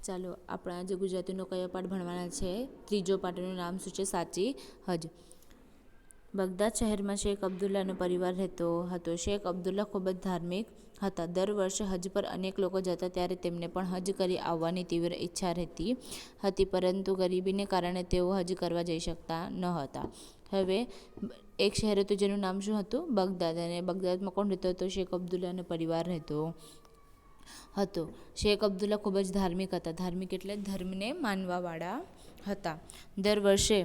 ચાલો આપણા જે ગુજરાતીનો કયો પાઠ ભણવાના છે. ત્રીજો પાઠનું નામ શું છે? સાચી હજ. બગદાદ શહેરમાં શેખ અબ્દુલ્લાનો પરિવાર રહેતો હતો. શેખ અબ્દુલ્લા ખૂબ જ ધાર્મિક હતા. દર વર્ષે હજ પર અનેક લોકો જતા ત્યારે તેમને પણ હજ કરી આવવાની તીવ્ર ઈચ્છા રહેતી હતી, પરંતુ ગરીબીને કારણે તેઓ હજ કરવા જઈ શકતા ન હતા. હવે એક શહેર હતું જેનું નામ શું હતું? બગદાદ. અને બગદાદમાં કોણ રહેતો હતો? શેખ અબ્દુલ્લાનો પરિવાર રહેતો હતો. શેખ અબ્દુલ્લા ખૂબ જ ધાર્મિક હતા. ધાર્મિક એટલે ધર્મને માનવાવાળા હતા. દર વર્ષે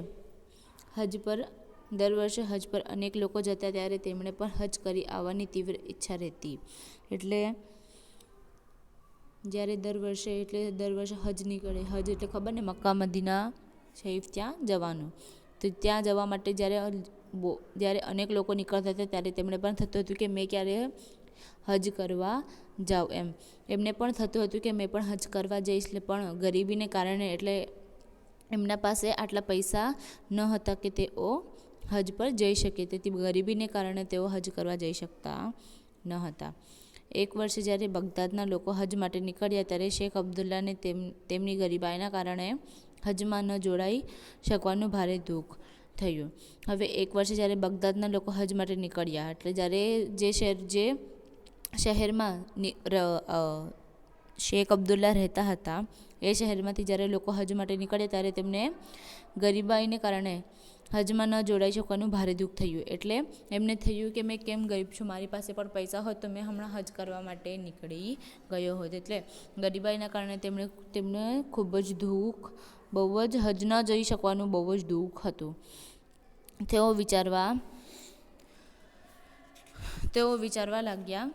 હજ પર અનેક લોકો જતા ત્યારે તેમણે પણ હજ કરી આવવાની તીવ્ર ઈચ્છા રહેતી. એટલે જ્યારે દર વર્ષે હજ નીકળે. હજ એટલે ખબર ને, મક્કા મદીના શરીફ ત્યાં જવાનું. તો ત્યાં જવા માટે જ્યારે અનેક લોકો નીકળતા હતા ત્યારે તેમણે પણ થતું હતું કે મેં ક્યારે હજ કરવા જાઉં એમ. એમને પણ થતું હતું કે મેં પણ હજ કરવા જઈશ, પણ ગરીબીને કારણે એટલે એમના પાસે આટલા પૈસા ન હતા કે તેઓ હજ પર જઈ શકે. તેથી ગરીબીને કારણે તેઓ હજ કરવા જઈ શકતા ન હતા. એક વર્ષે જ્યારે બગદાદના લોકો હજ માટે નીકળ્યા ત્યારે શેખ અબ્દુલ્લાને તેમની ગરીબાઈના કારણે હજમાં ન જોડાઈ શકવાનું ભારે દુઃખ થયું. હવે એક વર્ષે જ્યારે બગદાદના લોકો હજ માટે નીકળ્યા, એટલે જ્યારે જે શહેરમાં શેખ અબ્દુલ્લા રહેતા હતા એ શહેરમાંથી જ્યારે લોકો હજ માટે નીકળ્યા ત્યારે તેમને ગરીબાઈને કારણે હજમાં ન જોડાઈ શકવાનું ભારે દુઃખ થયું. એટલે એમને થયું કે મેં કેમ ગરીબ છું, મારી પાસે પણ પૈસા હોત તો મેં હમણાં હજ કરવા માટે નીકળી ગયો હોત. એટલે ગરીબાઈના કારણે તેમને ખૂબ જ દુઃખ, બહુ જ હજ ન જઈ શકવાનું બહુ જ દુઃખ હતું. તેઓ વિચારવા લાગ્યા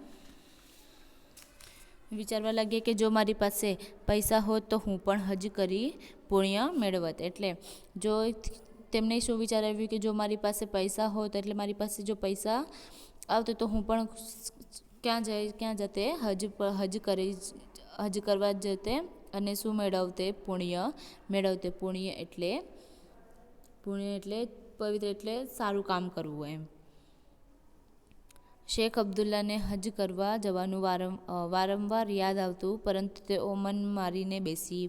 કે જો મારી પાસે પૈસા હોત તો હું પણ હજ કરી પુણ્ય મેળવત. એટલે જો તેમને શું વિચાર આવ્યું કે જો મારી પાસે પૈસા હોત, એટલે મારી પાસે જો પૈસા આવતો તો હું પણ ક્યાં જતે? હજ કરવા જતે અને શું મેળવતે? પુણ્ય મેળવતે. પુણ્ય એટલે પવિત્ર, એટલે સારું કામ કરવું એમ. શેખ અબ્દુલ્લાને હજ કરવા જવાનું વારંવાર યાદ આવતું, પરંતુ તેઓ મન મારીને બેસી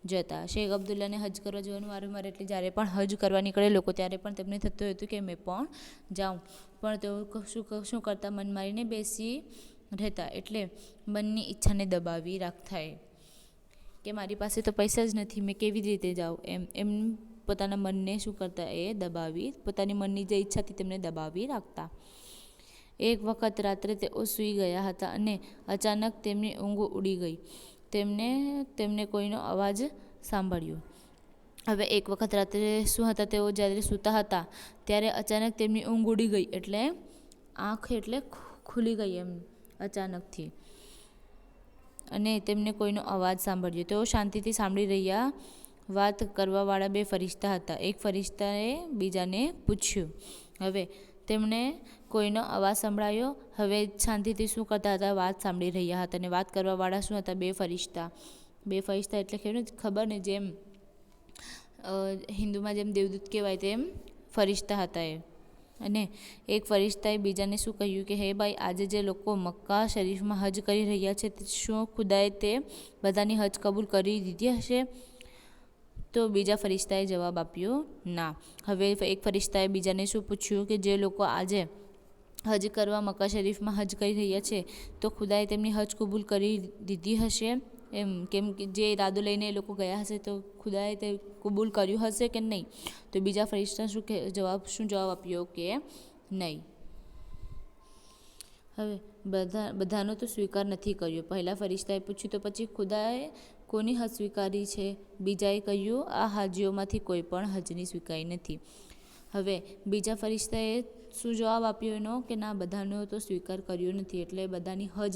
જતા. શેખ અબ્દુલ્લાને હજ કરવા જવાનું વારંવાર એટલે જ્યારે પણ હજ કરવા નીકળે લોકો ત્યારે પણ તેમને થતું હતું કે મેં પણ જાઉં, પણ તેઓ શું કરતા? મન મારીને બેસી રહેતા. એટલે મનની ઈચ્છાને દબાવી રાખતા કે મારી પાસે તો પૈસા જ નથી, મેં કેવી રીતે જાઉં એમ પોતાના મનને શું કરતા? પોતાની મનની જે ઈચ્છા હતી તેમને દબાવી રાખતા. એક વખત રાત્રે તેઓ સૂઈ ગયા હતા અને અચાનક તેમની ઊંઘ ઉડી ગઈ. તેમને કોઈનો અવાજ સાંભળ્યો. હવે એક વખત રાત્રે તેઓ જ્યારે સૂતા હતા ત્યારે અચાનક તેમની ઊંઘ ઉડી ગઈ. એટલે આંખ ખુલી ગઈ એમ અચાનકથી, અને તેમને કોઈનો અવાજ સાંભળ્યો. તેઓ શાંતિથી સાંભળી રહ્યા. વાત કરવાવાળા બે ફરિશ્તા હતા. એક ફરિશ્તાએ બીજાને પૂછ્યું. હવે તેમને કોઈનો અવાજ સંભળાયો. હવે શાંતિથી શું કરતા હતા? વાત સાંભળી રહ્યા હતા. અને વાત કરવાવાળા શું હતા? બે ફરિશ્તા. એટલે ખબર ને, જેમ હિન્દુમાં જેમ દેવદૂત કહેવાય તેમ ફરિશ્તા હતા એ. અને એક ફરિશ્તાએ બીજાને શું કહ્યું કે હે ભાઈ, આજે જે લોકો મક્કા શરીફમાં હજ કરી રહ્યા છે, શું ખુદાએ તે બધાની હજ કબૂલ કરી દીધી હશે? તો બીજા ફરિશ્તાએ જવાબ આપ્યો ના. હવે એક ફરિશ્તાએ બીજાને શું પૂછ્યું કે જે લોકો આજે હજ કરવા મક્કા શરીફમાં હજ કરી રહ્યા છે, તો ખુદાએ તેમની હજ કબૂલ કરી દીધી હશે એમ? કેમ કે જે ઈરાદો લઈને એ લોકો ગયા હશે તો ખુદાએ તે કબૂલ કર્યું હશે કે નહીં? તો બીજા ફરિશ્તા શું જવાબ આપ્યો કે નહીં. હવે બધાનો તો સ્વીકાર નથી કર્યો. પહેલા ફરિશ્તાએ પૂછ્યું તો પછી ખુદાએ કોની હજ સ્વીકારી છે? બીજાએ કહ્યું આ હાજીઓમાંથી કોઈ પણ હજની સ્વીકારી નથી. હવે બીજા ફરિશ્તાએ શું જવાબ આપ્યો એનો? કે ના, બધાનો તો સ્વીકાર કર્યો નથી, એટલે બધાની હજ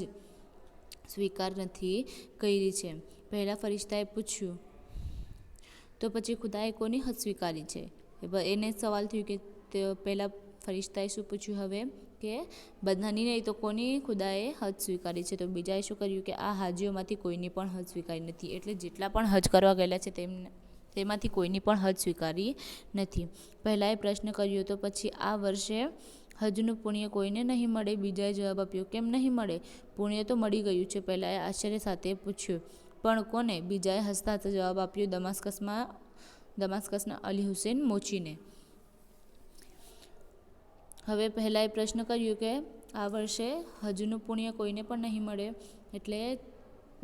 સ્વીકાર નથી કરી છે. પહેલા ફરિશ્તાએ પૂછ્યું તો પછી ખુદાએ કોની હજ સ્વીકારી છે? એને સવાલ થયું કે પહેલા ફરિશ્તાએ શું પૂછ્યું હવે કે બધાની નહીં તો કોની ખુદાએ હજ સ્વીકારી છે? તો બીજાએ શું કર્યું કે આ હાજીઓમાંથી કોઈની પણ હજ સ્વીકારી નથી. એટલે જેટલા પણ હજ કરવા ગયેલા છે તેમાંથી કોઈની પણ હજ સ્વીકારી નથી. પહેલાએ પ્રશ્ન કર્યો તો પછી આ વર્ષે હજનું પુણ્ય કોઈને નહીં મળે? બીજાએ જવાબ આપ્યો કેમ નહીં મળે? પુણ્ય તો મળી ગયું છે. પહેલાએ આશ્ચર્ય સાથે પૂછ્યું પણ કોને? બીજાએ હસતા હસતા જવાબ આપ્યો, દમાસ્કસના અલી હુસેન મોચીને. હવે પહેલાં એ પ્રશ્ન કર્યો કે આ વર્ષે હજનું પુણ્ય કોઈને પણ નહીં મળે, એટલે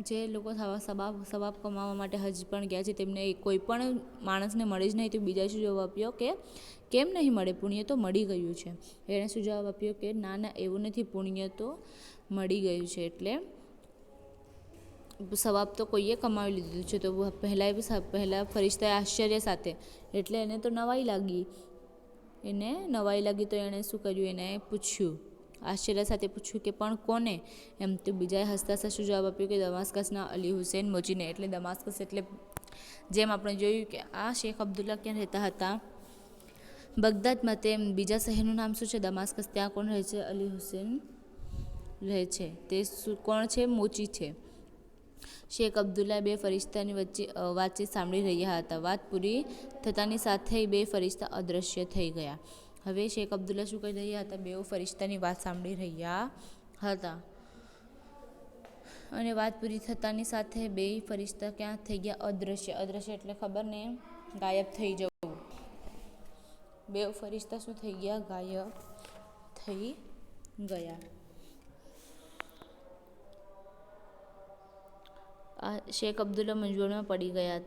જે લોકો સવાબ કમાવા માટે હજ પણ ગયા છે તેમને કોઈ પણ માણસને મળે જ નહીં. તો બીજા શું જવાબ આપ્યો કે કેમ નહીં મળે, પુણ્ય તો મળી ગયું છે. એણે શું જવાબ આપ્યો કે ના એવું નથી, પુણ્ય તો મળી ગયું છે, એટલે સવાબ તો કોઈએ કમાવી લીધું છે. તો પહેલાં ફરિશ્તાએ આશ્ચર્ય સાથે, એટલે એને તો નવાઈ લાગી તો એણે શું કર્યું, એને પૂછ્યું, આશ્ચર્ય સાથે પૂછ્યું કે પણ કોને? એમ તો બીજાએ હસતા હસતા શું જવાબ આપ્યો કે દમાસ્કસના અલી હુસેન મોચીને. એટલે દમાસ્કસ એટલે જેમ આપણે જોયું કે આ શેખ અબ્દુલ્લા ક્યાં રહેતા હતા? બગદાદમાં. તેમ બીજા શહેરનું નામ શું છે? દમાસ્કસ. ત્યાં કોણ રહે છે? અલી હુસેન રહે છે. તે કોણ છે? મોચી છે. શેખ અબ્દુલ્લા બે ફરિશ્તાની વચ્ચે વાતચીત સાંભળી રહ્યા હતા. વાત પૂરી થતાની સાથે બે ફરિશ્તા અદૃશ્ય થઈ ગયા. હવે શેખ અબ્દુલ્લા શું કહી રહ્યા હતા? બે ફરિશ્તાની વાત સાંભળી રહ્યા હતા અને વાત પૂરી થતાની સાથે બે ફરિશ્તા ક્યાં થઈ ગયા? અદૃશ્ય. અદૃશ્ય એટલે ખબર ને, ગાયબ થઈ જવું. બે ફરિશ્તા શું થઈ ગયા? ગાયબ થઈ ગયા. શેખ અબ્દુલ્લા મૂંઝવણમાં પડી ગયા.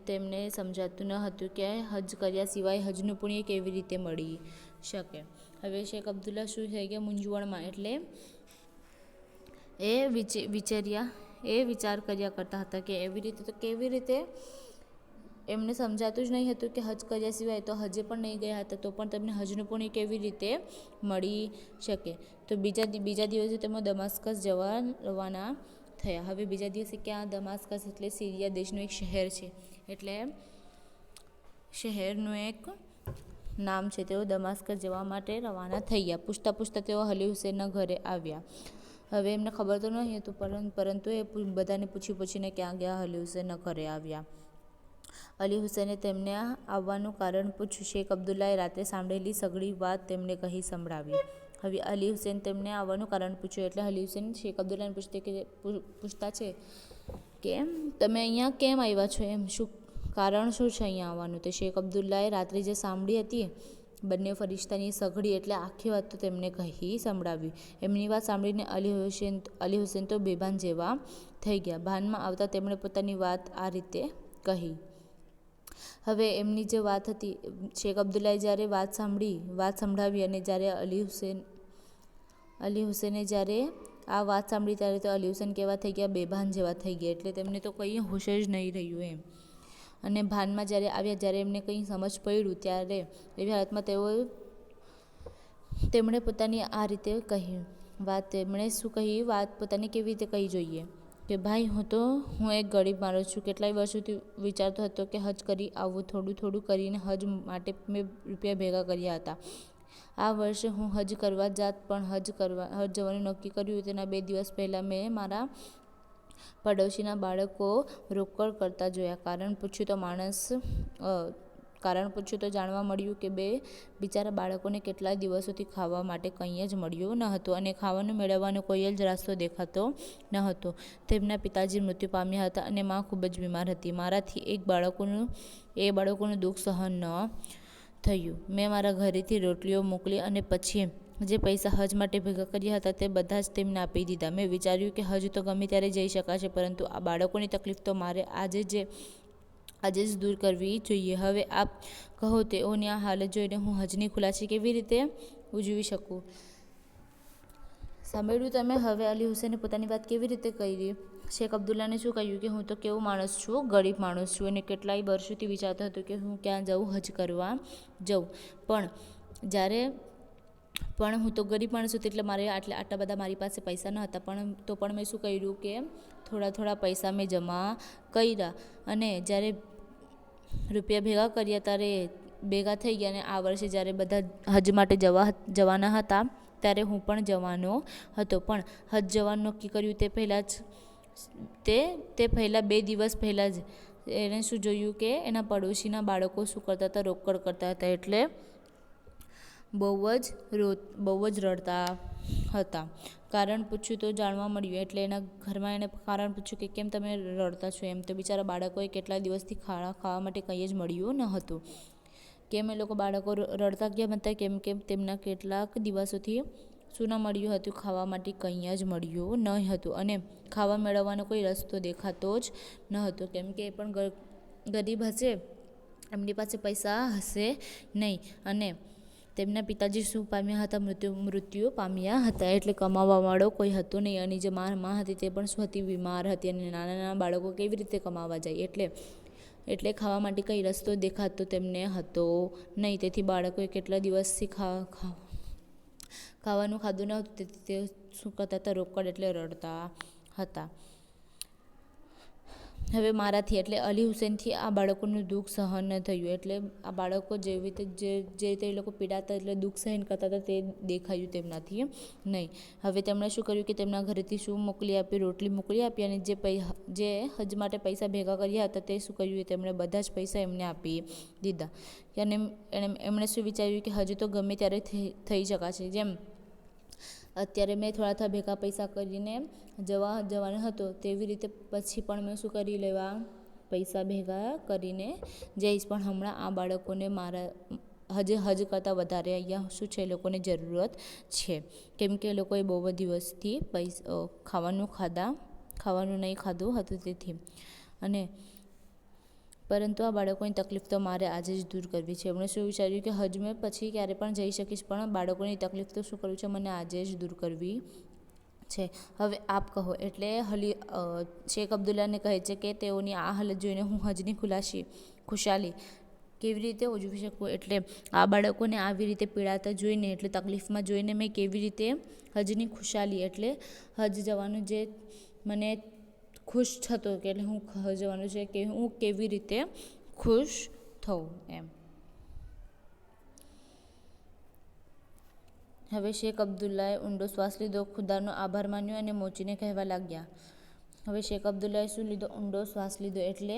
તેમને સમજાતું ન હતું કે હજ કર્યા સિવાય હજનું પુણ્ય કેવી રીતે મળી શકે. હવે શેખ અબ્દુલ્લા શું થઈ ગયા? મૂંઝવણમાં. એટલે એ વિચાર કર્યા કરતા હતા કે કેવી રીતે એમને સમજાતું જ નહીં હતું કે હજ કર્યા સિવાય તો હજે પણ નહીં ગયા હતા તો પણ તમને હજનું પુણ્ય કેવી રીતે મળી શકે. તો બીજા દિવસે તેમાં દમાસ્કસ જવા રવાના થયા. હવે બીજા દિવસે ક્યાં? દમાસ્કસ એટલે સિરિયા દેશનું એક શહેર છે, એટલે શહેરનું એક નામ છે. તેઓ દમાસ્કસ જવા માટે રવાના થઈ ગયા. પૂછતા તેઓ અલી હુસેનના ઘરે આવ્યા. હવે એમને ખબર તો નહીં હતું, પરંતુ એ બધાને પૂછીને ક્યાં ગયા? અલી હુસેનના ઘરે આવ્યા. અલી હુસેને તેમને આવવાનું કારણ પૂછ્યું. શેખ અબ્દુલ્લાએ રાત્રે સાંભળેલી સઘળી વાત તેમને કહી સંભળાવી. હવે અલી હુસેન તેમને આવવાનું કારણ પૂછ્યું, એટલે અલી હુસેન શેખ અબ્દુલ્લાને પૂછતા છે કે તમે અહીંયા કેમ આવ્યા છો? એમ શું કારણ શું છે અહીંયા આવવાનું? તો શેખ અબ્દુલ્લાએ રાત્રે જે સાંભળી હતી બંને ફરિશ્તાની સઘળી, એટલે આખી વાત તો તેમને કહી સંભળાવી. એમની વાત સાંભળીને અલી હુસેન તો બેભાન જેવા થઈ ગયા. ભાનમાં આવતા તેમણે પોતાની વાત આ રીતે કહી. હવે એમની જે વાત હતી, શેખ અબ્દુલ્લાએ જ્યારે વાત સંભળાવી અને જ્યારે અલી હુસેને જ્યારે આ વાત સાંભળી ત્યારે તો અલી હુસેન કેવા થઈ ગયા? બેભાન જેવા થઈ ગયા. એટલે તેમને તો કંઈ હોશ જ નહીં રહ્યું એમ. અને ભાનમાં જ્યારે આવ્યા, જ્યારે એમને કંઈ સમજ પડ્યું, ત્યારે એવી હાલતમાં તેમણે પોતાની આ રીતે કહી વાત. તેમણે શું કહી વાત? પોતાની કેવી રીતે કહી જોઈએ કે ભાઈ હું એક ગરીબ માણસ છું. કેટલાય વર્ષોથી વિચારતો હતો કે હજ કરી આવું. થોડું કરીને હજ માટે મેં રૂપિયા ભેગા કર્યા હતા. આ વર્ષે હું હજ કરવા જાત, પણ હજ જવાનું નક્કી કર્યું તેના 2 દિવસ પહેલાં મેં મારા પડોશીના બાળકો રોકડ કરતા જોયા. કારણ પૂછ્યું તો જાણવા મળ્યું કે બિચારા બાળકોને કેટલાય દિવસોથી ખાવા માટે કંઈ જ મળ્યું ન હતું અને ખાવાનું મેળવવાનો કોઈ જ રસ્તો દેખાતો ન હતો. તેમના પિતાજી મૃત્યુ પામ્યા હતા અને મા ખૂબ જ બીમાર હતી. મારાથી એ બાળકોનું દુઃખ સહન ન થયું. મેં મારા ઘરેથી રોટલીઓ મોકલી અને પછી જે પૈસા હજ માટે ભેગા કર્યા હતા તે બધા જ તેમને આપી દીધા. મેં વિચાર્યું કે હજ તો ગમે ત્યારે જઈ શકાશે, પરંતુ આ બાળકોની તકલીફ તો મારે આજે જ દૂર કરવી જોઈએ. હવે આપ કહો, તેઓની આ હાલત જોઈને હું હજની ખુલાસી કેવી રીતે ઉજવી શકું? સાંભળ્યું તમે? હવે અલી હુસેને પોતાની વાત કેવી રીતે કરી? શેખ અબ્દુલ્લાને શું કહ્યું કે હું તો કેવો માણસ છું? ગરીબ માણસ છું અને કેટલાય વર્ષોથી વિચારતો હતો કે હું ક્યાં જાઉં, હજ કરવા જાઉં, પણ હું તો ગરીબ માણસ છું, એટલે મારે આટલા બધા મારી પાસે પૈસા ન હતા. પણ મેં શું કર્યું કે થોડા પૈસા મેં જમા કર્યા અને જ્યારે રૂપિયા ભેગા કર્યા ત્યારે ભેગા થઈ ગયા. અને આ વર્ષે જ્યારે બધા હજ માટે જવાના હતા ત્યારે હું પણ જવાનો હતો. પણ હજ જવાનું નક્કી કર્યું તે પહેલાં 2 દિવસ પહેલાં જ એણે શું જોયું કે એના પડોશીના બાળકો શું કરતા હતા? રોકડ કરતા હતા. એટલે બહુ જ રડતા હતા. કારણ પૂછ્યું તો જાણવા મળ્યું, એટલે એના ઘરમાં એણે કારણ પૂછ્યું કે કેમ તમે રડતા છો એમ. તો બિચારા બાળકોએ કેટલા દિવસથી ખાવા માટે કંઈ જ મળ્યું ન હતું. કેમ એ લોકો બાળકો રડતા કેમ હતા? કેમ કે તેમના કેટલાક દિવસોથી શું ન મળ્યું હતું? ખાવા માટે કંઈ જ મળ્યું ન હતું, અને ખાવા મેળવવાનો કોઈ રસ્તો દેખાતો જ ન હતો. કેમ કે એ પણ ગરીબ હશે, એમની પાસે પૈસા હશે નહીં, અને તેમના પિતાજી શું પામ્યા હતા? મૃત્યુ પામ્યા હતા. એટલે કમાવાવાળો કોઈ હતો નહીં, અને જે મા હતી તે પણ શું હતી? બીમાર હતી, અને નાના બાળકો કેવી રીતે કમાવા જાય? એટલે ખાવા માટે કંઈ રસ્તો દેખાતો તેમને હતો નહીં. તેથી બાળકોએ કેટલા દિવસથી ખાવાનું ખાધું ન હતું, તેથી તે શું કરતા હતા? રોકડ એટલે રડતા હતા. હવે મારાથી એટલે અલી હુસેનથી આ બાળકોનું દુઃખ સહન ન થયું. એટલે આ બાળકો જેવી રીતે જે રીતે એ લોકો પીડાતા, એટલે દુઃખ સહન કરતા હતા, તે દેખાયું તેમનાથી નહીં. હવે તેમણે શું કર્યું કે તેમના ઘરેથી શું મોકલી આપ્યું? રોટલી મોકલી આપી, અને જે હજ માટે પૈસા ભેગા કર્યા હતા તે શું કર્યું? તેમણે બધા જ પૈસા એમને આપી દીધા. અને એમણે શું વિચાર્યું કે હજુ તો ગમે ત્યારે થઈ શકાશે. જેમ અત્યારે મેં થોડા ભેગા પૈસા કરીને જવાનો હતો, તેવી રીતે પછી પણ મેં શું કરી લેવા? પૈસા ભેગા કરીને જઈશ. પણ હમણાં આ બાળકોને મારા હજ કરતાં વધારે અહીંયા શું છે? એ લોકોને જરૂરત છે. કેમ કે એ લોકોએ બહુ દિવસથી ખાવાનું નહીં ખાધું હતું તેથી. અને પરંતુ આ બાળકોની તકલીફ તો મારે આજે જ દૂર કરવી છે. એમણે શું વિચાર્યું કે હજ મેં પછી ક્યારે પણ જઈ શકીશ, પણ બાળકોની તકલીફ તો શું કરવું છે? મને આજે જ દૂર કરવી છે. હવે આપ કહો. એટલે શેખ અબ્દુલ્લાને કહે છે કે તેઓની આ હાલત જોઈને હું હજની ખુશાલી કેવી રીતે ઉજવી શકું? એટલે આ બાળકોને આવી રીતે પીડાતા જોઈને, એટલે તકલીફમાં જોઈને મેં કેવી રીતે હજની ખુશાલી એટલે હજ જવાનું જે મને ખુશ થતો, કે એટલે હું હજ જવાનું છે કે હું કેવી રીતે ખુશ થઉં એમ. હવે શેખ અબ્દુલ્લાએ ઊંડો શ્વાસ લીધો, ખુદાનો આભાર માન્યો અને મોચીને કહેવા લાગ્યા. હવે શેખ અબ્દુલ્લાએ શું લીધો? ઊંડો શ્વાસ લીધો, એટલે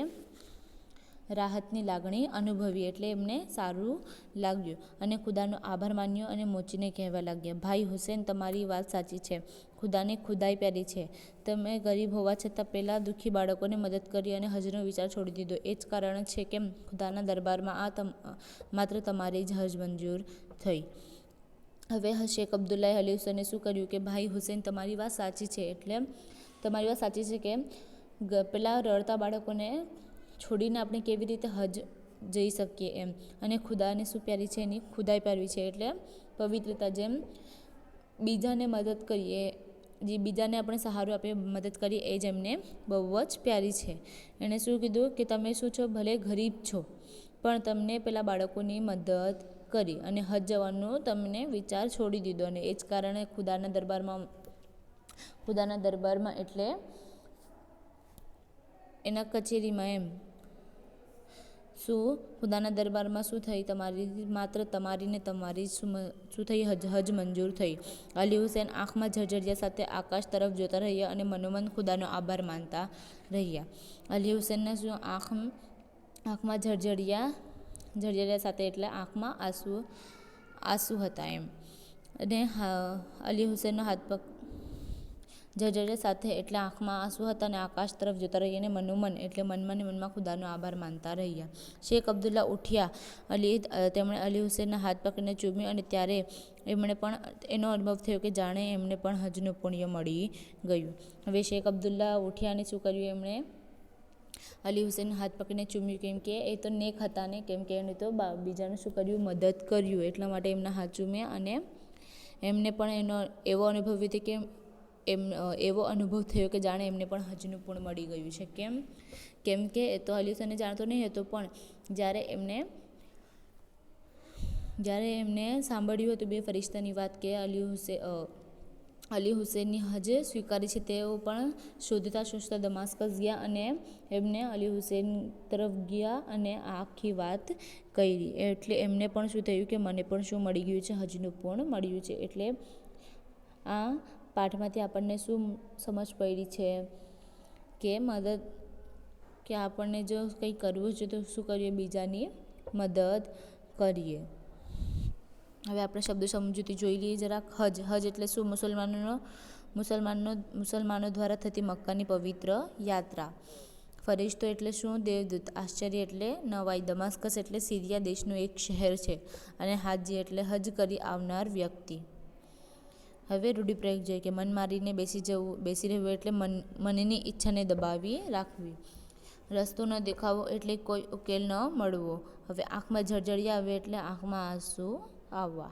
રાહતની લાગણી અનુભવી, એટલે એમને સારું લાગ્યું, અને ખુદાનો આભાર માન્યો અને મોચીને કહેવા લાગ્યા, ભાઈ હુસેન, તમારી વાત સાચી છે. ખુદાને ખુદાઈ પ્યારી છે. તમે ગરીબ હોવા છતાં પહેલાં દુઃખી બાળકોને મદદ કરી અને હજનો વિચાર છોડી દીધો. એ જ કારણ છે કે ખુદાના દરબારમાં માત્ર તમારી જ હજ મંજૂર થઈ. હવે શેખ અબ્દુલ્લાએ અલી હુસેને શું કર્યું કે ભાઈ હુસેન, તમારી વાત સાચી છે. એટલે તમારી વાત સાચી છે કે પેલા રડતા બાળકોને છોડીને આપણે કેવી રીતે હજ જઈ શકીએ એમ. અને ખુદાને શું પ્યારી છે? એની ખુદાઈ પ્યારી છે. એટલે પવિત્રતા. જેમ બીજાને મદદ કરીએ, જે બીજાને આપણે સહારો આપીએ, મદદ કરીએ, એ જ એમને બહુ જ પ્યારી છે. એણે શું કીધું કે તમે શું છો? ભલે ગરીબ છો, પણ તમને પેલા બાળકોની મદદ કરી, અને હજ જવાનો તમને વિચાર છોડી દીધો, અને એ જ કારણે ખુદાના દરબારમાં એટલે એના કચેરીમાં એમ શું ખુદાના દરબારમાં શું થઈ? માત્ર તમારી શું થઈ? હજ મંજૂર થઈ. અલી હુસેન આંખમાં ઝરઝરિયા સાથે આકાશ તરફ જોતા રહ્યા અને મનોમન ખુદાનો આભાર માનતા રહ્યા. અલી હુસેનના શું આંખમાં ઝરઝરિયા સાથે, એટલે આંખમાં આંસુ હતા એમ. અને અલી હુસેનનો હાથ પગ ઝરઝરિયા સાથે, એટલે આંખમાં આંસુ હતા, અને આકાશ તરફ જોતા રહીને મનમાં ખુદાનો આભાર માનતા રહ્યા. શેખ અબ્દુલ્લા ઉઠ્યા. તેમણે અલી હુસેનના હાથ પકડીને ચૂમ્યો, અને ત્યારે એમણે પણ એનો અનુભવ થયો કે જાણે એમને પણ હજનું પુણ્ય મળી ગયું. હવે શેખ અબ્દુલ્લા ઉઠ્યા અને શું કર્યું? એમણે અલી હુસેનના હાથ પકડીને ચૂમ્યું, કેમ કે એ તો નેક હતા ને, કેમ કે એણે તો બીજાનું શું કર્યું? મદદ કર્યું. એટલા માટે એમના હાથ ચૂમ્યા, અને એમને પણ એવો અનુભવ થયો કે જાણે એમને પણ હજનું પુણ્ય મળી ગયું છે. કેમ કે એ તો અલી હુસેનને જાણતો નહીં હતો, પણ જ્યારે એમને સાંભળ્યું હતું બે ફરિશ્તાની વાત કે અલી હુસેનની હજ સ્વીકારી છે, તેઓ પણ શોધતા દમાસ્કસ ગયા, અને એમને અલી હુસેન તરફ ગયા અને આખી વાત કરી. એટલે એમને પણ શું થયું કે મને પણ શું મળી ગયું છે? હજનું પુણ્ય મળ્યું છે. એટલે આ પાઠમાંથી આપણને શું સમજ પડી છે કે આપણને જો કંઈ કરવું છે તો શું કરીએ? બીજાની મદદ કરીએ. હવે આપણે શબ્દ સમજૂતી જોઈ લઈએ જરાક. હજ, હજ એટલે શું? મુસલમાનો દ્વારા થતી મક્કાની પવિત્ર યાત્રા. ફરિશ્તો એટલે શું? દેવદૂત. આશ્ચર્ય એટલે નવાઈ. દમાસ્કસ એટલે સિરિયા દેશનું એક શહેર છે. અને હાજી એટલે હજ કરી આવનાર વ્યક્તિ. હવે રૂઢિપ્રયોગ જોઈએ કે મન મારીને બેસી રહેવું એટલે મનની ઈચ્છાને દબાવી રાખવી. રસ્તો ન દેખાવો એટલે કોઈ ઉકેલ ન મળવો. હવે આંખમાં જળજળિયા આવે એટલે આંખમાં આંસુ આવવા.